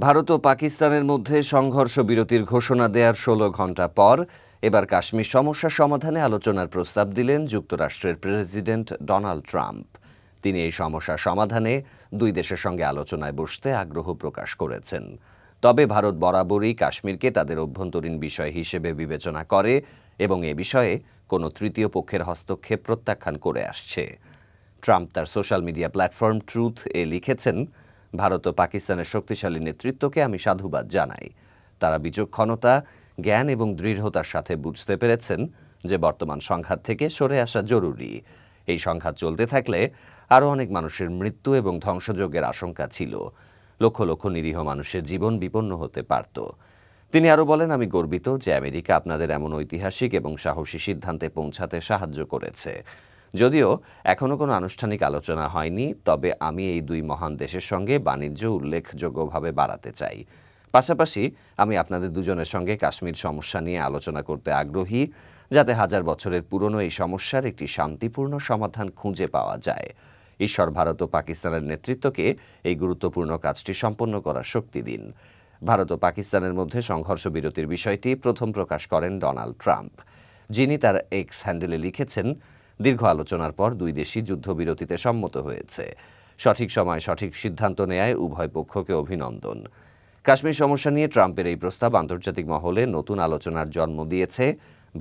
ভারত ও পাকিস্তানের মধ্যে সংঘর্ষ বিরতির ঘোষণা দেওয়ার ১৬ ঘণ্টা পর এবার কাশ্মীর সমস্যা সমাধানে আলোচনার প্রস্তাব দিলেন যুক্তরাষ্ট্রের প্রেসিডেন্ট ডোনাল্ড ট্রাম্প। তিনি এই সমস্যা সমাধানে দুই দেশের সঙ্গে আলোচনায় বসতে আগ্রহ প্রকাশ করেছেন। তবে ভারত বরাবরই কাশ্মীরকে তাদের অভ্যন্তরীণ বিষয় হিসেবে বিবেচনা করে এবং এ বিষয়ে কোনো তৃতীয় পক্ষের হস্তক্ষেপ প্রত্যাখ্যান করে আসছে। ট্রাম্প তার সোশ্যাল মিডিয়া প্ল্যাটফর্ম ট্রুথ-এ লিখেছেন, ভারত ও পাকিস্তানের শক্তিশালী নেতৃত্বকে আমি সাধুবাদ জানাই। তারা বিচক্ষণতা, জ্ঞান এবং দৃঢ়তার সাথে বুঝতে পেরেছেন যে বর্তমান সংঘাত থেকে সরে আসা জরুরি। এই সংঘাত চলতে থাকলে আরও অনেক মানুষের মৃত্যু এবং ধ্বংসযজ্ঞের আশঙ্কা ছিল। লক্ষ লক্ষ নিরীহ মানুষের জীবন বিপন্ন হতে পারত। তিনি আরও বলেন, আমি গর্বিত যে আমেরিকা আপনাদের এমন ঐতিহাসিক এবং সাহসী সিদ্ধান্তে পৌঁছাতে সাহায্য করেছে। যদিও এখনও কোনো আনুষ্ঠানিক আলোচনা হয়নি, তবে আমি এই দুই মহান দেশের সঙ্গে বাণিজ্য উল্লেখযোগ্যভাবে বাড়াতে চাই। পাশাপাশি আমি আপনাদের দুজনের সঙ্গে কাশ্মীর সমস্যা নিয়ে আলোচনা করতে আগ্রহী, যাতে হাজার বছরের পুরনো এই সমস্যার একটি শান্তিপূর্ণ সমাধান খুঁজে পাওয়া যায়। ঈশ্বর ভারত ও পাকিস্তানের নেতৃত্বকে এই গুরুত্বপূর্ণ কাজটি সম্পন্ন করার শক্তি দিন। ভারত ও পাকিস্তানের মধ্যে সংঘর্ষ বিরতির বিষয়টি প্রথম প্রকাশ করেন ডোনাল্ড ট্রাম্প, যিনি তার এক্স হ্যান্ডেলে লিখেছেন, দীর্ঘ আলোচনার পর দুই দেশই যুদ্ধবিরতিতে সম্মত হয়েছে। সঠিক সময় সঠিক সিদ্ধান্ত নেয়ায় উভয় পক্ষকে অভিনন্দন। কাশ্মীর সমস্যা নিয়ে ট্রাম্পের এই প্রস্তাব আন্তর্জাতিক মহলে নতুন আলোচনার জন্ম দিয়েছে।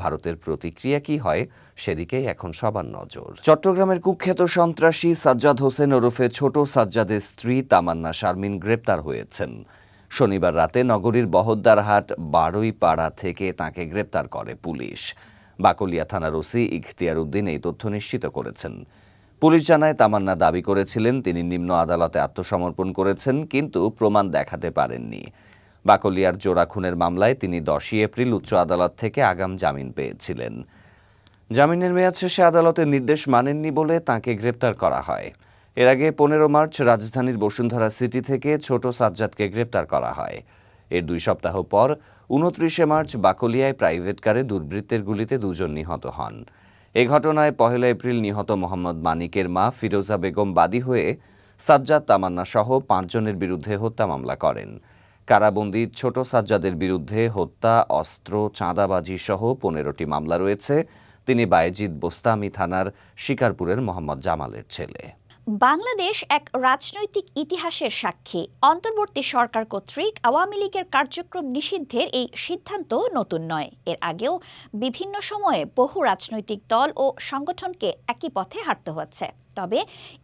ভারতের প্রতিক্রিয়া কি হয় সেদিকেই এখন সবার নজর। চট্টগ্রামের কুখ্যাত সন্ত্রাসী সাজ্জাদ হোসেন ওরফে ছোট সাজ্জাদের স্ত্রী তামান্না শারমিন গ্রেপ্তার হয়েছেন। শনিবার রাতে নগরীর বহদ্দারহাট বারুইপাড়া থেকে তাঁকে গ্রেপ্তার করে পুলিশ। বাকলিয়া থানার ওসি ইখতিয়ার উদ্দিন এই তথ্য নিশ্চিত করেছেন। পুলিশ জানায়, তামান্না দাবি করেছিলেন তিনি নিম্ন আদালতে আত্মসমর্পণ করেছেন, কিন্তু প্রমাণ দেখাতে পারেননি। বাকলিয়ার জোড়া খুনের মামলায় তিনি 10ই এপ্রিল উচ্চ আদালত থেকে আগাম জামিন পেয়েছিলেন। জামিনের মেয়াদ শেষে আদালতের নির্দেশ মানেননি বলে তাঁকে গ্রেপ্তার করা হয়। এর আগে 15 মার্চ রাজধানীর বসুন্ধরা সিটি থেকে ছোট সাজ্জাদকে গ্রেপ্তার করা হয়। এর 2 সপ্তাহ পর 29শে মার্চ বাকলিয়ায় প্রাইভেট কারে দুর্বৃত্তের গুলিতে দুজন নিহত হন। এ ঘটনায় 1 এপ্রিল নিহত মোহাম্মদ মানিকের মা ফিরোজা বেগম বাদী হয়ে সাজ্জাদ, তামান্না সহ 5 জনের বিরুদ্ধে হত্যা মামলা করেন। কারাবন্দী ছোট সাজ্জাদের বিরুদ্ধে হত্যা, অস্ত্র, চাঁদাবাজি সহ 15টি মামলা রয়েছে। তিনি বায়েজিদ বোস্তামি থানার শিকারপুরের মোহাম্মদ জামালের ছেলে। বাংলাদেশ এক রাজনৈতিক ইতিহাসের সাক্ষী। অন্তর্বর্তী সরকার কর্তৃক আওয়ামী লীগের কার্যক্রম নিষিদ্ধের এই সিদ্ধান্ত নতুন নয়। এর আগেও বিভিন্ন সময়ে বহু রাজনৈতিক দল ও সংগঠনকে একই পথে হাঁটতে হচ্ছে। তবে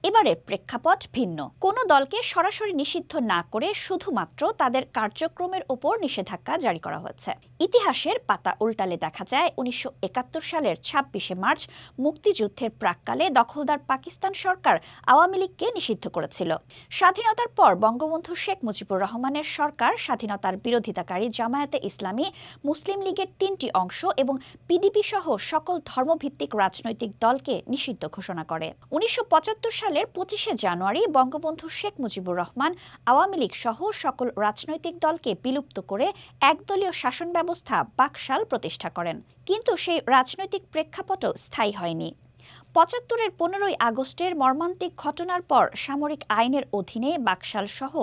এবারের প্রেক্ষাপট ভিন্ন। কোনো দলকে সরাসরি নিষিদ্ধ না করে শুধুমাত্র তাদের কার্যক্রমের ওপর নিষেধাজ্ঞা জারি করা হয়েছে। ইতিহাসের পাতা উল্টালে দেখা যায় 1971 সালের 26শে মার্চ মুক্তিযুদ্ধের প্রাক্কালে দখলদার পাকিস্তান সরকার আওয়ামী লীগকে নিষিদ্ধ করেছিল। স্বাধীনতার পর বঙ্গবন্ধু শেখ মুজিবুর রহমানের সরকার স্বাধীনতার বিরোধিতাকারী জামায়াতে ইসলামী, মুসলিম লীগের 3টি অংশ এবং পিডিপি সহ সকল ধর্মভিত্তিক রাজনৈতিক দলকে নিষিদ্ধ ঘোষণা করে। 1975 সালের 25শে জানুয়ারি বঙ্গবন্ধু শেখ মুজিবুর রহমান আওয়ামী লীগ সহ সকল রাজনৈতিক দলকে বিলুপ্ত করে একদলীয় শাসন ব্যবস্থা বাকশাল প্রতিষ্ঠা করেন। কিন্তু সেই রাজনৈতিক প্রেক্ষাপটও স্থায়ী হয়নি। 75-এর 15ই আগস্টের মর্মান্তিক ঘটনার পর সামরিক আইনের অধীনে বাকশাল সহ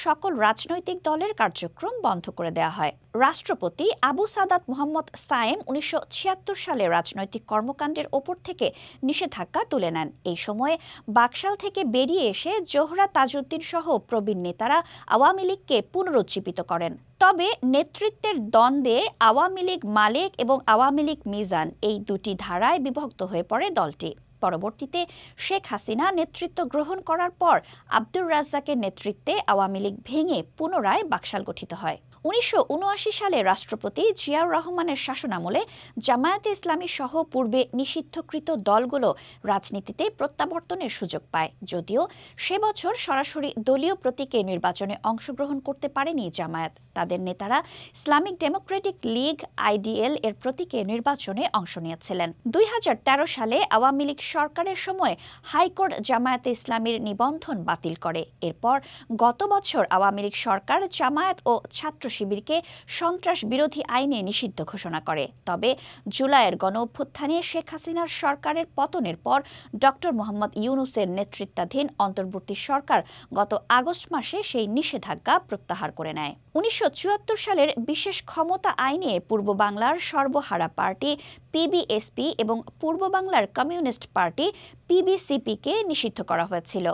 সকল রাজনৈতিক দলের কার্যক্রম বন্ধ করে দেওয়া হয়। রাষ্ট্রপতি আবু সাদাত মোহাম্মদ সায়েম 1976 সালে রাজনৈতিক কর্মকাণ্ডের ওপর থেকে নিষেধাজ্ঞা তুলে নেন। এই সময়ে বাকশাল থেকে বেরিয়ে এসে জোহরা তাজউদ্দিন সহ প্রবীণ নেতারা আওয়ামী লীগকে পুনরুজ্জীবিত করেন। তবে নেতৃত্বের দ্বন্দ্বে আওয়ামী লীগ মালেক এবং আওয়ামী লীগ মিজান এই দুটি ধারায় বিভক্ত হয়ে পড়ে দলটি। পরবর্তীতে শেখ হাসিনা নেতৃত্ব গ্রহণ করার পর আব্দুর রাজ্জাকের নেতৃত্বে আওয়ামী লীগ ভেঙে পুনরায় বাকশাল গঠিত হয়। 1979 সালে রাষ্ট্রপতি জিয়াউর রহমানের শাসনামলে জামায়াতে ইসলামী সহ পূর্বে নিষিদ্ধকৃত দলগুলো রাজনীতিতে প্রত্যাবর্তনের সুযোগ পায়। যদিও সে বছর সরাসরি দলীয় প্রতীকে নির্বাচনে অংশগ্রহণ করতে পারেনি জামায়াত। তাদের নেতারা ইসলামিক ডেমোক্রেটিক লীগ (আইডিএল) এর প্রতীকে নির্বাচনে অংশ নিয়েছিলেন। 2013 সালে আওয়ামী লীগ সরকারের সময় হাইকোর্ট জামায়াতে ইসলামীর নিবন্ধন বাতিল করে। এরপর গত বছর আওয়ামী লীগ সরকার জামায়াত ও ছাত্র শিবিরকে সন্ত্রাস বিরোধী আইনে নিষিদ্ধ ঘোষণা করে। তবে জুলাইয়ের গণঅভ্যুত্থানে শেখ হাসিনার সরকারের পতনের পর ডক্টর মোহাম্মদ ইউনূসের নেতৃত্বাধীন অন্তর্বর্তী সরকার গত আগস্ট মাসে সেই নিষেধাজ্ঞা প্রত্যাহার করে নেয়। 1974 সালের বিশেষ ক্ষমতা আইনে পূর্ব বাংলার সর্বহারা পার্টি পিবিএসপি এবং পূর্ব বাংলার কমিউনিস্ট পার্টি পিবিসিপিকে নিষিদ্ধ করা হয়েছিল।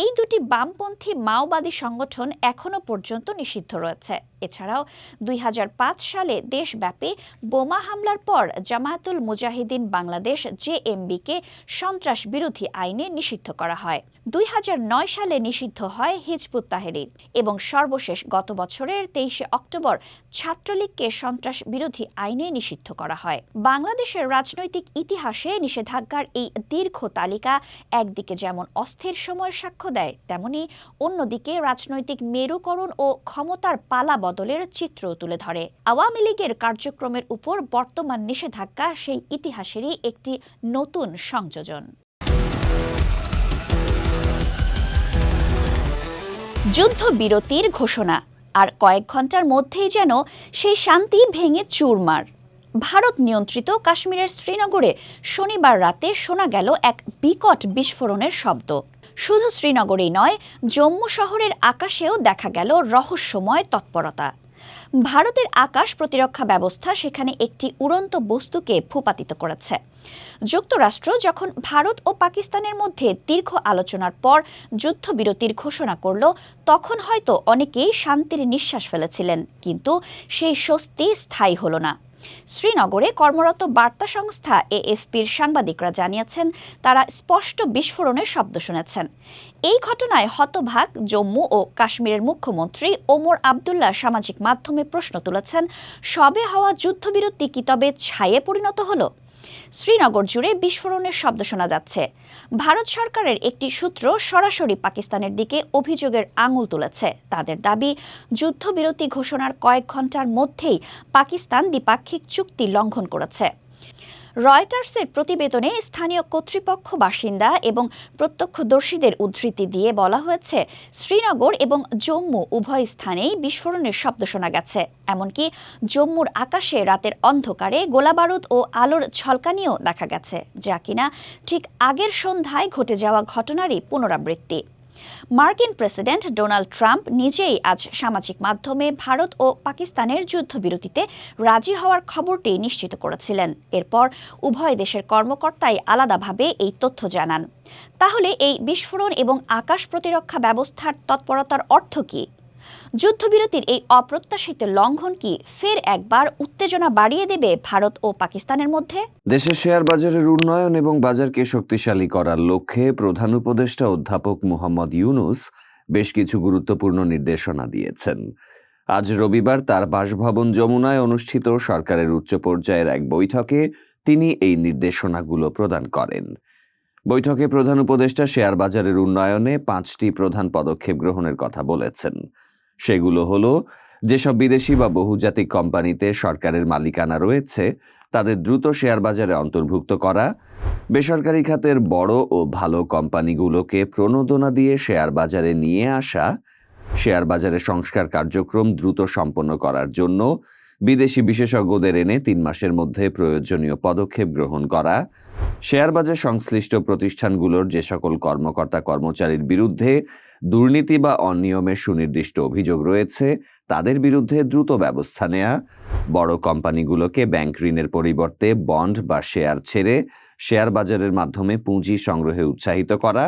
এই দুটি বামপন্থী মাওবাদী সংগঠন এখনও পর্যন্ত নিষিদ্ধ রয়েছে। এছাড়াও 2005 সালে দেশব্যাপী বোমা হামলার পর জামায়াতুল মুজাহিদিন বাংলাদেশ জেএমবিকে সন্ত্রাস বিরোধী আইনে নিষিদ্ধ করা হয়। 2009 সালে নিষিদ্ধ হয় হিজবুত তাহরির এবং সর্বশেষ গত বছরের 23 অক্টোবর ছাত্রলীগকে সন্ত্রাস বিরোধী আইনে নিষিদ্ধ করা হয়। বাংলাদেশের রাজনৈতিক ইতিহাসে নিষেধাজ্ঞার এই দীর্ঘ তালিকা একদিকে যেমন অস্থির সময়ের সাক্ষ্য দেয়, তেমনি অন্যদিকে রাজনৈতিক মেরুকরণ ও ক্ষমতার পালা বদলের চিত্র তুলে ধরে। আওয়ামী লীগের কার্যক্রমের উপর বর্তমান নিষেধাজ্ঞা সেই ইতিহাসেরই একটি নতুন সংযোজন। যুদ্ধবিরতির ঘোষণা, আর কয়েক ঘন্টার মধ্যেই যেন সেই শান্তি ভেঙে চুরমার। ভারত নিয়ন্ত্রিত কাশ্মীরের শ্রীনগরে শনিবার রাতে শোনা গেল এক বিকট বিস্ফোরণের শব্দ। শুধু শ্রীনগরেই নয়, জম্মু শহরের আকাশেও দেখা গেল রহস্যময় তৎপরতা। ভারতের আকাশ প্রতিরক্ষা ব্যবস্থা সেখানে একটি উড়ন্ত বস্তুকে ভূপাতিত করেছে। যুক্তরাষ্ট্র যখন ভারত ও পাকিস্তানের মধ্যে দীর্ঘ আলোচনার পর যুদ্ধবিরতির ঘোষণা করল, তখন হয়তো অনেকেই শান্তির নিঃশ্বাস ফেলেছিলেন, কিন্তু সেই স্বস্তি স্থায়ী হলো না। শ্রীনগরে কর্মরত বার্তা সংস্থা এএফপির সাংবাদিকরা জানিয়েছেন, তারা স্পষ্ট বিস্ফোরণের শব্দ শুনেছেন। এই ঘটনায় হতবাক জম্মু ও কাশ্মীরের মুখ্যমন্ত্রী ওমর আবদুল্লাহ সামাজিক মাধ্যমে প্রশ্ন তুলেছেন, সবে হওয়া যুদ্ধবিরতি কি তবে ছায়ে পরিণত হলো? শ্রীনগর জুড়ে বিস্ফোরণের শব্দ শোনা যাচ্ছে। ভারত সরকারের একটি সূত্র সরাসরি পাকিস্তানের দিকে অভিযোগের আঙুল তুলেছে। তাদের দাবি, যুদ্ধবিরতি ঘোষণার কয়েক ঘন্টার মধ্যেই পাকিস্তান দ্বিপাক্ষিক চুক্তি লঙ্ঘন করেছে। রয়টার্সের প্রতিবেদনে স্থানীয় কর্তৃপক্ষ, বাসিন্দা এবং প্রত্যক্ষদর্শীদের উদ্ধৃতি দিয়ে বলা হয়েছে, শ্রীনগর এবং জম্মু উভয় স্থানেই বিস্ফোরণের শব্দ শোনা গেছে। এমনকি জম্মুর আকাশে রাতের অন্ধকারে গোলাবারুদ ও আলোর ঝলকানিও দেখা গেছে, যা কিনা ঠিক আগের সন্ধ্যায় ঘটে যাওয়া ঘটনারই পুনরাবৃত্তি। মার্কিন প্রেসিডেন্ট ডোনাল্ড ট্রাম্প নিজেই আজ সামাজিক মাধ্যমে ভারত ও পাকিস্তানের যুদ্ধবিরতিতে রাজি হওয়ার খবরটি নিশ্চিত করেছিলেন। এরপর উভয় দেশের কর্মকর্তাই আলাদাভাবে এই তথ্য জানান। তাহলে এই বিস্ফোরণ এবং আকাশ প্রতিরক্ষা ব্যবস্থার তৎপরতার অর্থ কী? যুদ্ধবিরতির এই অপ্রত্যাশিত লঙ্ঘন কি ফের একবার উত্তেজনা বাড়িয়ে দেবে ভারত ও পাকিস্তানের মধ্যে? দেশের শেয়ার বাজারের উন্নয়ন এবং বাজারকে শক্তিশালী করার লক্ষ্যে প্রধান উপদেষ্টা অধ্যাপক মোহাম্মদ ইউনূস বেশ কিছু গুরুত্বপূর্ণ নির্দেশনা দিয়েছেন। আজ রবিবার তার বাসভবন যমুনায় অনুষ্ঠিত সরকারের উচ্চ পর্যায়ের এক বৈঠকে তিনি এই নির্দেশনাগুলো প্রদান করেন। বৈঠকে প্রধান উপদেষ্টা শেয়ার বাজারের উন্নয়নে 5টি প্রধান পদক্ষেপ গ্রহণের কথা বলেছেন। সেগুলো হলো, যেসব বিদেশি বা বহুজাতিক কোম্পানিতে সরকারের মালিকানা রয়েছে তাদের দ্রুত শেয়ার বাজারে অন্তর্ভুক্ত করা, বেসরকারি খাতের বড় ও ভালো কোম্পানিগুলোকে প্রণোদনা দিয়ে শেয়ার বাজারে নিয়ে আসা, শেয়ার বাজারে সংস্কার কার্যক্রম দ্রুত সম্পন্ন করার জন্য বিদেশি বিশেষজ্ঞদের এনে 3 মাসের মধ্যে প্রয়োজনীয় পদক্ষেপ গ্রহণ করা, শেয়ার বাজার সংশ্লিষ্ট প্রতিষ্ঠানগুলোর যে সকল কর্মকর্তা কর্মচারীর বিরুদ্ধে দুর্নীতি বা অনিয়মের সুনির্দিষ্ট অভিযোগ রয়েছে তাদের বিরুদ্ধে দ্রুত ব্যবস্থা নেওয়া, বড় কোম্পানিগুলোকে ব্যাংক ঋণের পরিবর্তে বন্ড বা শেয়ার ছেড়ে শেয়ার বাজারের মাধ্যমে পুঁজি সংগ্রহে উৎসাহিত করা।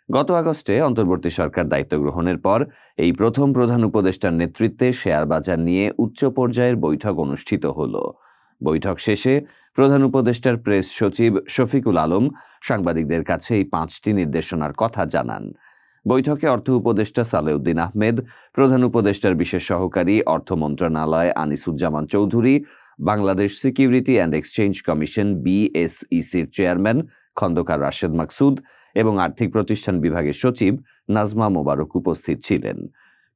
গত আগস্টে অন্তর্বর্তী সরকার দায়িত্ব গ্রহণের পর এই প্রথম প্রধান উপদেষ্টার নেতৃত্বে শেয়ার বাজার নিয়ে উচ্চ পর্যায়ের বৈঠক অনুষ্ঠিত হলো। বৈঠক শেষে প্রধান উপদেষ্টার প্রেস সচিব শফিকুল আলম সাংবাদিকদের কাছে এই 5টি নির্দেশনার কথা জানান। বৈঠকে অর্থ উপদেষ্টা সালেউদ্দিন আহমেদ, প্রধান উপদেষ্টার বিশেষ সহকারী অর্থ মন্ত্রণালয় Anisuzzaman Chowdhury, Bangladesh security and exchange commission BSECর চেয়ারম্যান খন্দকার রাশেদ মাকসুদ এবং আর্থিক প্রতিষ্ঠান বিভাগের সচিব নাজমা মোবারক উপস্থিত ছিলেন।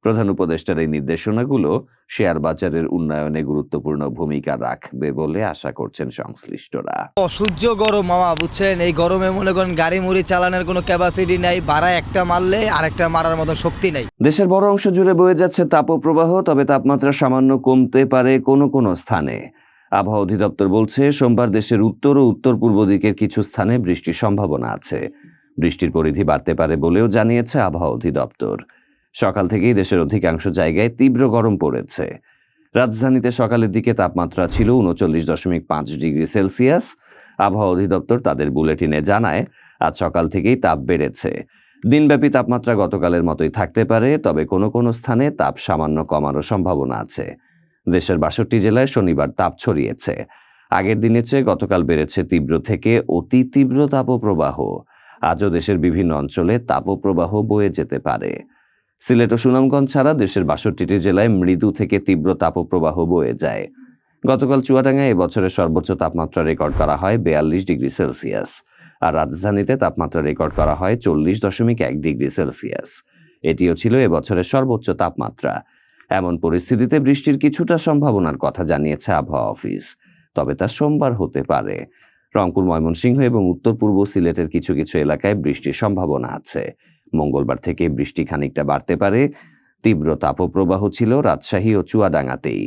প্রধান উপদেষ্টার এই নির্দেশনাগুলো শেয়ার বাজারের উন্নয়নে গুরুত্বপূর্ণ ভূমিকা রাখবে বলে আশা করছেন সংশ্লিষ্টরা। অসহ্য গরম মামা, বুঝছেন? এই গরমে মনে করেন গাড়ি মুড়ি চালানোর কোনো ক্যাপাসিটি নাই, ভাড়া একটা মারলে আরেকটা মারার মতো শক্তি নাই। দেশের বড় অংশ জুড়ে বয়ে যাচ্ছে তাপপ্রবাহ, তবে তাপমাত্রা সামান্য কমতে পারে কোনো কোনো স্থানে। আবহাওয়া অধিদপ্তর বলছে সোমবার দেশের উত্তর ও উত্তর পূর্ব দিকের কিছু স্থানে বৃষ্টির সম্ভাবনা আছে। বৃষ্টির পরিধি বাড়তে পারে বলেও জানিয়েছে আবহাওয়া অধিদপ্তর। সকাল থেকেই দেশের অধিকাংশ জায়গায় তীব্র গরম পড়েছে। রাজধানীতে সকালের দিকে তাপমাত্রা ছিল ৩৯.৫ ডিগ্রি সেলসিয়াস। আবহাওয়া অধিদপ্তর তাদের বুলেটিনে জানায়, আজ সকাল থেকেই তাপ বেড়েছে। দিনব্যাপী তাপমাত্রা গতকালের মতোই থাকতে পারে, তবে কোনো কোনো স্থানে তাপ সামান্য কমারও সম্ভাবনা আছে। দেশের ৬২ জেলায় শনিবার তাপ ছড়িয়েছে। আগের দিনের চেয়ে গতকাল বেড়েছে তীব্র থেকে অতি তীব্র তাপপ্রবাহ। আজও দেশের বিভিন্ন অঞ্চলে তাপপ্রবাহ বয়ে যেতে পারে। সিলেট ও সুনামগঞ্জ ছাড়া দেশের ৬২টি জেলায় মৃদু থেকে তীব্র তাপপ্রবাহ বয়ে যায়। গতকাল চুয়াডাঙ্গায় এবছরের সর্বোচ্চ তাপমাত্রা রেকর্ড করা হয় ৪২ ডিগ্রি সেলসিয়াস, আর রাজধানীতে তাপমাত্রা রেকর্ড করা হয় ৪০.১ ডিগ্রি সেলসিয়াস। এটিও ছিল এবছরের সর্বোচ্চ তাপমাত্রা। এমন পরিস্থিতিতে বৃষ্টির কিছুটা সম্ভাবনার কথা জানিয়েছে আবহাওয়া অফিস, তবে তা সোমবার হতে পারে। রংপুর, ময়মনসিংহ এবং উত্তর পূর্ব সিলেটের কিছু কিছু এলাকায় বৃষ্টির সম্ভাবনা আছে। মঙ্গলবার থেকে বৃষ্টি খানিকটা বাড়তে পারে। তীব্র তাপপ্রবাহ ছিল রাজশাহী ও চুয়াডাঙ্গাতেই।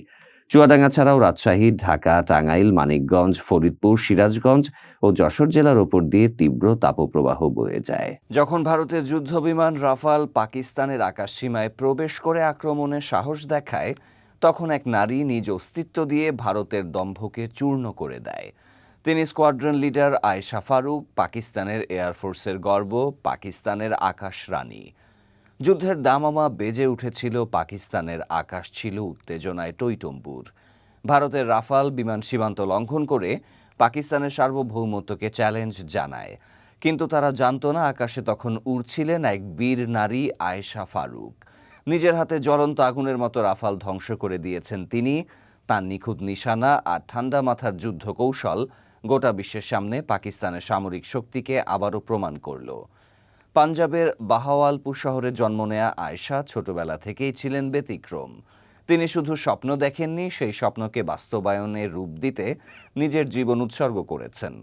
চুয়াডাঙ্গা ছাড়াও রাজশাহী, ঢাকা, টাঙ্গাইল, মানিকগঞ্জ, ফরিদপুর, সিরাজগঞ্জ ও যশোর জেলার ওপর দিয়ে তীব্র তাপপ্রবাহ বয়ে যায়। যখন ভারতের যুদ্ধবিমান রাফাল পাকিস্তানের আকাশসীমায় প্রবেশ করে আক্রমণের সাহস দেখায়, তখন এক নারী নিজ অস্তিত্ব দিয়ে ভারতের দম্ভকে চূর্ণ করে দেয়। তিনি স্কোয়াড্রন লিডার আয়েশা ফারুক, পাকিস্তানের এয়ারফোর্সের গর্ব, পাকিস্তানের আকাশ রানী। যুদ্ধের দামামা বেজে উঠেছিল, পাকিস্তানের আকাশ ছিল উত্তেজনায় টইটম্বুর। ভারতের রাফাল বিমান সীমান্ত লঙ্ঘন করে পাকিস্তানের সার্বভৌমত্বকে চ্যালেঞ্জ জানায়, কিন্তু তারা জানতো না আকাশে তখন উড়ছিলেন এক বীর নারী আয়েশা ফারুক। নিজের হাতে জ্বলন্ত আগুনের মতো রাফাল ধ্বংস করে দিয়েছেন তিনি। তার নিখুঁত নিশানা আর ঠান্ডা মাথার যুদ্ধ কৌশল গোটা বিশ্বের সামনে পাকিস্তানের সামরিক শক্তিকে আবারও প্রমাণ করল। পাঞ্জাবের বাহাওয়ালপুর শহরে জন্ম নেয়া আয়েশা ছোটবেলা থেকেই ছিলেন ব্যতিক্রম। তিনি শুধু স্বপ্ন দেখেননি, সেই স্বপ্নকে বাস্তবায়নে রূপ দিতে নিজের জীবন উৎসর্গ করেছেন।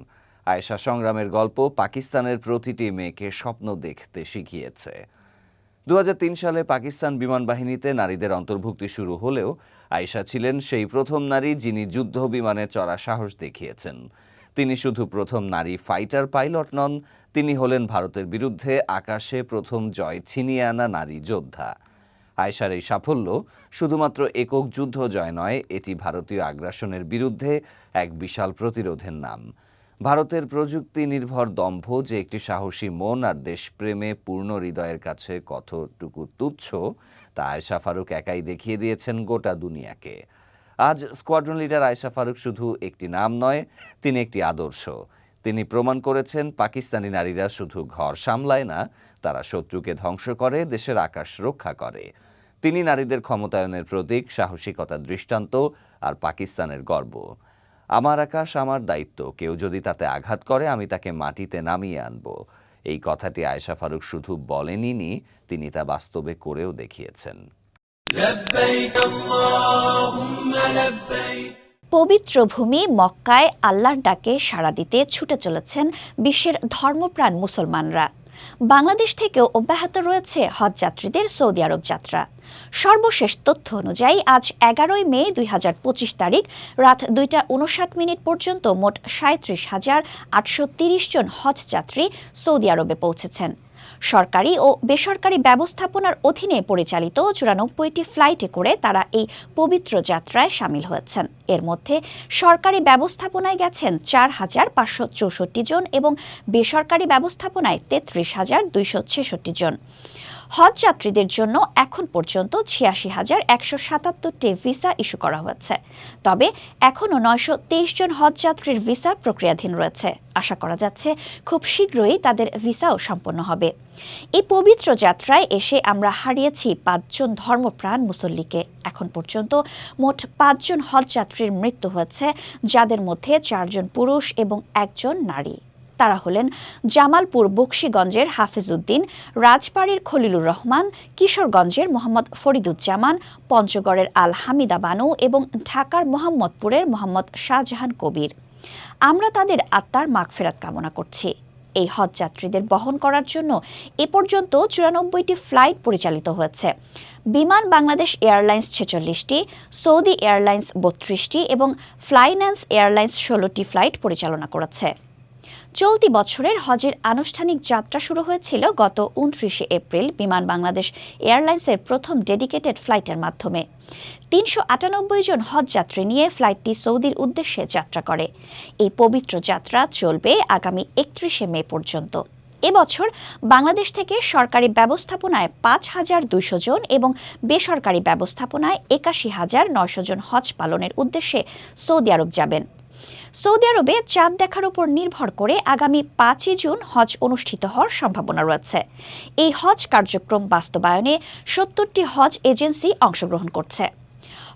আয়েশা সংগ্রামের গল্প পাকিস্তানের প্রতিটি মেয়েকে স্বপ্ন দেখতে শিখিয়েছে। ২০০৩ সালে পাকিস্তান বিমান বাহিনীতে নারীদের অন্তর্ভুক্তি শুরু হলেও আয়েশা ছিলেন সেই প্রথম নারী যিনি যুদ্ধ বিমানে চড়ার সাহস দেখিয়েছেন। তিনি শুধু প্রথম নারী ফাইটার পাইলট নন, তিনি হলেন ভারতের বিরুদ্ধে আকাশে প্রথম জয় ছিনিয়ে আনা নারী যোদ্ধা। আয়েশার এই সাফল্য শুধুমাত্র একক যুদ্ধ জয় নয়, এটি ভারতীয় আগ্রাসনের বিরুদ্ধে এক বিশাল প্রতিরোধের নাম। ভারতের প্রযুক্তি নির্ভর দম্ভ যে একটি সাহসী মন আর দেশপ্রেমে পূর্ণ হৃদয়ের কাছে কতটুকু তুচ্ছ, তা আয়েশা ফারুক একাই দেখিয়ে দিয়েছেন গোটা দুনিয়াকে। আজ স্কোয়াড্রন লিডার আয়েশা ফারুক শুধু একটি নাম নয়, তিনি একটি আদর্শ। তিনি প্রমাণ করেছেন পাকিস্তানি নারীরা শুধু ঘর সামলায় না, তারা শত্রুকে ধ্বংস করে, দেশের আকাশ রক্ষা করে। তিনি নারীদের ক্ষমতায়নের প্রতীক, সাহসিকতার দৃষ্টান্ত আর পাকিস্তানের গর্ব। আমার আকাশ আমার দায়িত্ব, কেউ যদি তাতে আঘাত করে আমি তাকে মাটিতে নামিয়ে আনব। এই কথাটি আয়েশা ফারুক শুধু বলেনইনি, তিনি তা বাস্তবে করেও দেখিয়েছেন। পবিত্র ভূমি মক্কায় আল্লাহর ডাকে সাড়া দিতে ছুটে চলেছেন বিশ্বের ধর্মপ্রাণ মুসলমানরা। বাংলাদেশ থেকেও অব্যাহত রয়েছে হজ যাত্রীদের সৌদি আরব যাত্রা। সর্বশেষ তথ্য অনুযায়ী আজ ১১ মে ২০২৫ তারিখ রাত ২টা ৫৯ পর্যন্ত মোট ৩৭,৮৩০ জন হজ যাত্রী সৌদি আরবে পৌঁছেছেন। সরকারি ও বেসরকারি ব্যবস্থাপনার অধীনে পরিচালিত ৯৪টি ফ্লাইটে করে তারা এই পবিত্র যাত্রায় সামিল হয়েছেন। এর মধ্যে সরকারি ব্যবস্থাপনায় গেছেন ৪,৫৬৪ জন এবং বেসরকারি ব্যবস্থাপনায় ৩৩,২৬৬ জন। হজ যাত্রীদের জন্য এখন পর্যন্ত ৮৬,১৭৭টি ভিসা ইস্যু করা হয়েছে, তবে এখনও ৯২৩ জন হজ যাত্রীর ভিসা প্রক্রিয়াধীন রয়েছে। আশা করা যাচ্ছে খুব শীঘ্রই তাদের ভিসাও সম্পন্ন হবে। এই পবিত্র যাত্রায় এসে আমরা হারিয়েছি ৫ জন ধর্মপ্রাণ মুসল্লিকে। এখন পর্যন্ত মোট ৫ জন হজ যাত্রীর মৃত্যু হয়েছে, যাদের মধ্যে ৪ জন পুরুষ এবং ১ জন নারী। তারা হলেন জামালপুর বকশীগঞ্জের হাফেজ উদ্দিন, রাজবাড়ীর খলিলুর রহমান, কিশোরগঞ্জের মোহাম্মদ ফরিদুজ্জামান, পঞ্চগড়ের আল হামিদা বানু এবং ঢাকার মোহাম্মদপুরের মোহাম্মদ শাহজাহান কবির। আমরা তাদের আত্মার মাগফিরাত কামনা করছি। এই হজ যাত্রীদের বহন করার জন্য এ পর্যন্ত 94টি ফ্লাইট পরিচালিত হয়েছে। বিমান বাংলাদেশ এয়ারলাইন্স 46টি, সৌদি এয়ারলাইন্স 32টি এবং ফ্লাইন্যান্স এয়ারলাইন্স 16টি ফ্লাইট পরিচালনা করেছে। চলতি বছরের হজের আনুষ্ঠানিক যাত্রা শুরু হয়েছিল গত 29শে এপ্রিল বিমান বাংলাদেশ এয়ারলাইন্সের প্রথম ডেডিকেটেড ফ্লাইটের মাধ্যমে। 398 জন হজযাত্রী নিয়ে ফ্লাইটটি সৌদির উদ্দেশ্যে যাত্রা করে। এই পবিত্র যাত্রা চলবে আগামী 31শে মে পর্যন্ত। এবছর বাংলাদেশ থেকে সরকারি ব্যবস্থাপনায় 5,200 জন এবং বেসরকারি ব্যবস্থাপনায় 81,900 জন হজ পালনের উদ্দেশ্যে সৌদি আরব যাবেন। সৌদি আরবে চাঁদ দেখার উপর নির্ভর করে আগামী 5ই জুন হজ অনুষ্ঠিত হওয়ার সম্ভাবনা রয়েছে। এই হজ কার্যক্রম বাস্তবায়নে 70টি হজ এজেন্সি অংশগ্রহণ করছে।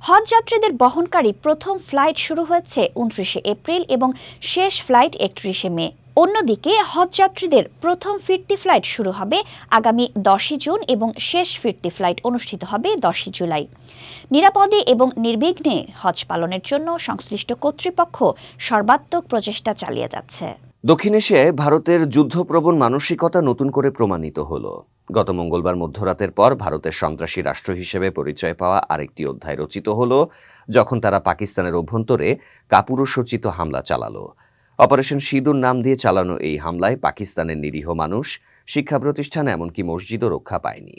হজ যাত্রীদের বহনকারী প্রথম ফ্লাইট শুরু হয়েছে 29শে এপ্রিল এবং শেষ ফ্লাইট 31শে মে। অন্যদিকে হজ যাত্রীদের প্রথম ফিরতি ফ্লাইট শুরু হবে আগামী 10ই জুন এবং শেষ ফিরতি ফ্লাইট অনুষ্ঠিত হবে 10ই জুলাই। নিরাপদে এবং নির্বিঘ্নে হজ পালনের জন্য সংশ্লিষ্ট কর্তৃপক্ষ সর্বাত্মক প্রচেষ্টা চালিয়ে যাচ্ছে। দক্ষিণ এশিয়ায় ভারতের যুদ্ধপ্রবণ মানসিকতা নতুন করে প্রমাণিত হলো। গত মঙ্গলবার মধ্যরাতের পর ভারতের সন্ত্রাসী রাষ্ট্র হিসেবে পরিচয় পাওয়া আরেকটি অধ্যায় রচিত হলো যখন তারা পাকিস্তানের অভ্যন্তরে কাপুরুষোচিত হামলা চালালো। অপারেশন সিঁদুর নাম দিয়ে চালানো এই হামলায় পাকিস্তানের নিরীহ মানুষ, শিক্ষা প্রতিষ্ঠান এমনকি মসজিদও রক্ষা পায়নি।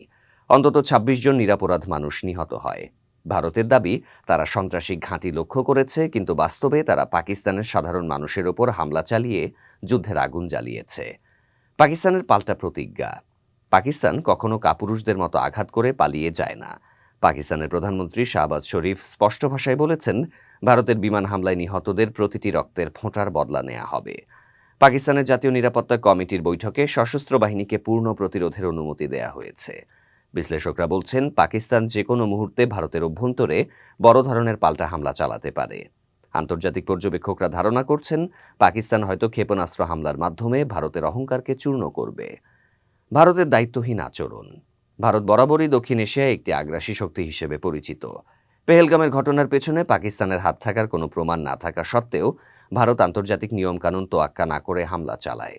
অন্তত 26 জন নিরপরাধ মানুষ নিহত হয়। ভারতের দাবি তারা সন্ত্রাসী ঘাঁটি লক্ষ্য করেছে, কিন্তু বাস্তবে তারা পাকিস্তানের সাধারণ মানুষের ওপর হামলা চালিয়ে যুদ্ধের আগুন জ্বালিয়েছে। পাকিস্তানের পাল্টা প্রতিজ্ঞা, পাকিস্তান কখনো কাপুরুষদের মতো আঘাত করে পালিয়ে যায় না। পাকিস্তানের প্রধানমন্ত্রী শাহবাজ শরীফ স্পষ্ট ভাষায় বলেছেন, ভারতের বিমান হামলায় নিহতদের প্রতিটি রক্তের ফোঁটার বদলা নেওয়া হবে। পাকিস্তানের জাতীয় নিরাপত্তা কমিটির বৈঠকে সশস্ত্র বাহিনীকে পূর্ণ প্রতিরোধের অনুমতি দেয়া হয়েছে। বিশ্লেষকরা বলছেন, পাকিস্তান যে কোনো মুহূর্তে ভারতের অভ্যন্তরে বড় ধরনের পাল্টা হামলা চালাতে পারে। আন্তর্জাতিক পর্যবেক্ষকরা ধারণা করছেন, পাকিস্তান হয়তো ক্ষেপণাস্ত্র হামলার মাধ্যমে ভারতের অহংকারকে চূর্ণ করবে। ভারতের দায়িত্বহীন আচরণ, ভারত বরাবরই দক্ষিণ এশিয়ায় একটি আগ্রাসী শক্তি হিসেবে পরিচিত। পেহেলগামের ঘটনার পেছনে পাকিস্তানের হাত থাকার কোনো প্রমাণ না থাকা সত্ত্বেও ভারত আন্তর্জাতিক নিয়মকানুন তোয়াক্কা না করে হামলা চালায়।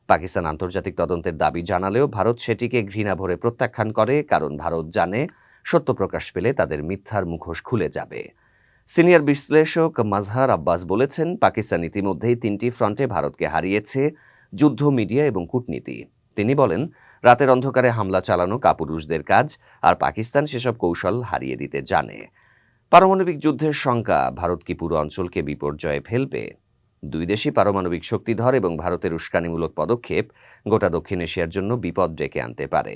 পাকিস্তান আন্তর্জাতিক তদন্তের দাবি জানালেও ভারত সেটিকে ঘৃণা ভরে প্রত্যাখ্যান করে, কারণ ভারত জানে সত্য প্রকাশ পেলে তাদের মিথ্যার মুখোশ খুলে যাবে। সিনিয়র বিশ্লেষক মাজহার আব্বাস বলেছেন, পাকিস্তান ইতিমধ্যেই 3টি ফ্রন্টে ভারতকে হারিয়েছে: যুদ্ধ, মিডিয়া এবং কূটনীতি। তিনি বলেন, রাতের অন্ধকারে হামলা চালানো কাপুরুষদের কাজ, আর পাকিস্তান সেসব কৌশল হারিয়ে দিতে জানে। পারমাণবিক যুদ্ধের শঙ্কা, ভারত কি পুরো অঞ্চলকে বিপর্যয়ে ফেলবে? দুই দেশই পারমাণবিক শক্তিধর এবং ভারতের উস্কানিমূলক পদক্ষেপ গোটা দক্ষিণ এশিয়ার জন্য বিপদ ডেকে আনতে পারে।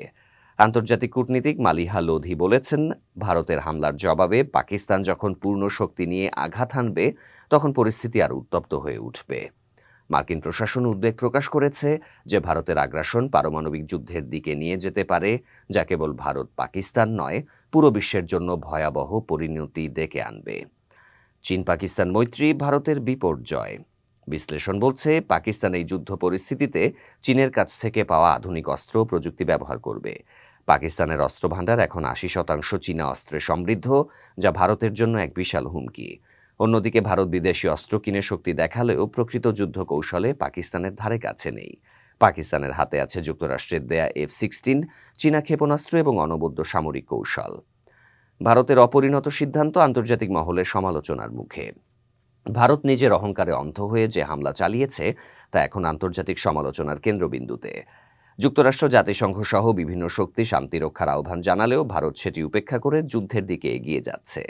আন্তর্জাতিক কূটনীতিক মালিহা লোধি বলেছেন, ভারতের হামলার জবাবে পাকিস্তান যখন পূর্ণ শক্তি নিয়ে আঘাত হানবে, তখন পরিস্থিতি আরও উত্তপ্ত হয়ে উঠবে। মার্কিন প্রশাসন উদ্বেগ প্রকাশ করেছে যে ভারতের আগ্রাসন পারমাণবিক যুদ্ধের দিকে নিয়ে যেতে পারে, যা কেবল ভারত পাকিস্তান নয়, পুরো বিশ্বের জন্য ভয়াবহ পরিণতি ডেকে আনবে। চীন পাকিস্তান মৈত্রী ভারতের বিপর্যয়। বিশ্লেষণ বলছে, পাকিস্তান এই যুদ্ধ পরিস্থিতিতে চীনের কাছ থেকে পাওয়া আধুনিক অস্ত্র ও প্রযুক্তি ব্যবহার করবে। পাকিস্তানের অস্ত্রভাণ্ডার এখন 80% চীনা অস্ত্রে সমৃদ্ধ, যা ভারতের জন্য এক বিশাল হুমকি। অন্যদিকে ভারত বিদেশি অস্ত্র কিনে শক্তি দেখালেও প্রকৃত যুদ্ধ কৌশলে পাকিস্তানের ধারে কাছে নেই। পাকিস্তানের হাতে আছে যুক্তরাষ্ট্রের দেয়া F-16, চীনা ক্ষেপণাস্ত্র এবং অনবদ্য সামরিক কৌশল। ভারতের অপরিণত সিদ্ধান্ত আন্তর্জাতিক মহলে সমালোচনার মুখে। ভারত নিজের অহংকারে অন্ধ হয়ে যে হামলা চালিয়েছে, তা এখন আন্তর্জাতিক সমালোচনার কেন্দ্রবিন্দুতে। যুক্তরাষ্ট্র, জাতিসংঘ সহ বিভিন্ন শক্তি শান্তি রক্ষার আহ্বান জানালেও ভারত সেটি উপেক্ষা করে যুদ্ধের দিকে এগিয়ে যাচ্ছে।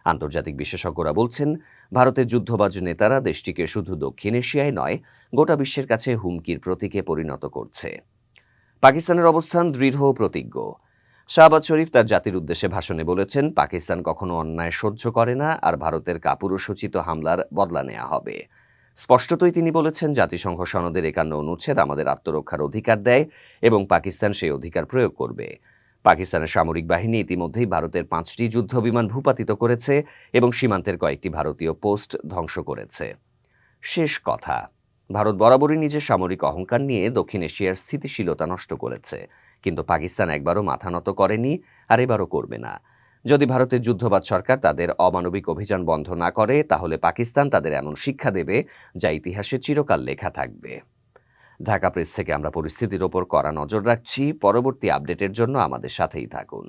আন্তর্জাতিক বিশেষজ্ঞরা বলছেন, ভারতের যুদ্ধবাজ নেতারা দেশটিকে শুধু দক্ষিণ এশিয়ায় নয়, গোটা বিশ্বের কাছে হুমকির প্রতীকে পরিণত করছে। পাকিস্তানের অবস্থান দৃঢ় ও প্রতিজ্ঞ। শাহবাজ শরীফ তার জাতির উদ্দেশ্যে ভাষণে বলেছেন, পাকিস্তান কখনো অন্যায় সহ্য করে না, আর ভারতের কাপুরুষোচিত হামলার বদলা নেওয়া হবে। স্পষ্টতই তিনি বলেছেন, জাতিসংঘ সনদের 51 অনুচ্ছেদ আমাদের আত্মরক্ষার অধিকার দেয় এবং পাকিস্তান সেই অধিকার প্রয়োগ করবে। পাকিস্তানের সামরিক বাহিনী ইতিমধ্যেই ভারতের 5টি যুদ্ধ বিমান ভূপাতিত করেছে এবং সীমান্তের কয়েকটি ভারতীয় পোস্ট ধ্বংস করেছে। শেষ কথা, ভারত বরাবরই নিজের সামরিক অহংকার নিয়ে দক্ষিণ এশিয়ার স্থিতিশীলতা নষ্ট করেছে, কিন্তু পাকিস্তান একবারও মাথা নত করেনি, আর এবারও করবে না। যদি ভারতের যুদ্ধবাদ সরকার তাদের অমানবিক অভিযান বন্ধ না করে, তাহলে পাকিস্তান তাদের এমন শিক্ষা দেবে যা ইতিহাসে চিরকাল লেখা থাকবে। ঢাকা প্রেস থেকে আমরা পরিস্থিতির ওপর কড়া নজর রাখছি। পরবর্তী আপডেটের জন্য আমাদের সাথেই থাকুন।